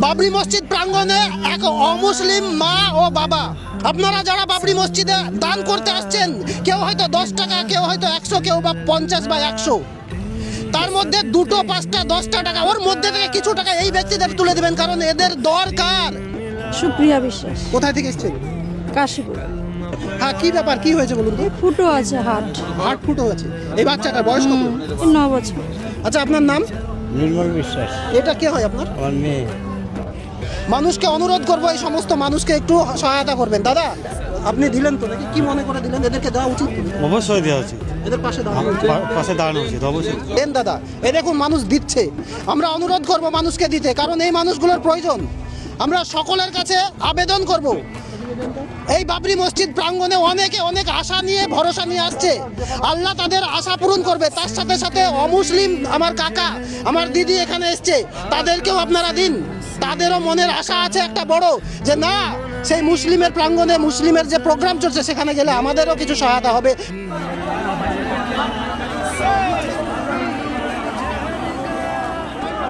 বাবরি মসজিদ প্রাঙ্গণে এক অমুসলিম মা ও বাবা, আপনারা যারা বাবরি মসজিদে দান করতে আসছেন, কেউ হয়তো 10 টাকা, কেউ হয়তো 100, কেউ বা 50 বা 100, তার মধ্যে 2, 5, 10 টাকা, ওর মধ্যে থেকে কিছু টাকা এই ব্যক্তিদের তুলে দেবেন, কারণ এদের দরকার। সুপ্রিয়া বিশ্বাস, কোথায় থেকে এসেছেন? কাশীপুর। হ্যাঁ, কি ব্যাপার, কি হয়েছে বলুন তো? ফুটো আছে হাট। হার্ট ফুটো আছে এই বাচ্চাটার, বয়স কত? 9 বছর। আচ্ছা, আপনার নাম? নির্মল বিশ্বাস। এটা কে হয় আপনার? আমার মেয়ে। মানুষকে অনুরোধ করবো এই সমস্ত মানুষকে একটু সহায়তা করবেন। দাদা, আপনি দিলেন তো নাকি? কি মনে করে দিলেন? এদেরকে দেওয়া উচিত? অবশ্যই দেওয়া উচিত, এদের পাশে দাঁড়ানো উচিত। পাশে দাঁড়ানো উচিত অবশ্যই। দেন দাদা, এ দেখুন মানুষ দিচ্ছে, আমরা অনুরোধ করব মানুষকে দিতে, কারণ এই মানুষগুলোর প্রয়োজন। আমরা সকলের কাছে আবেদন করব, এই বাবরি মসজিদ প্রাঙ্গণে অনেকে অনেক আশা নিয়ে, ভরসা নিয়ে আসছে, আল্লাহ তাদের আশা পূরণ করবে। তার সাথে সাথে অমুসলিম আমার কাকা, আমার দিদি এখানে এসছে, তাদেরকেও আপনারা দিন। তাদেরও মনের আশা আছে একটা বড়, যে না, সেই মুসলিমের প্রাঙ্গণে মুসলিমের যে প্রোগ্রাম চলছে সেখানে গেলে আমাদেরও কিছু সহায়তা হবে।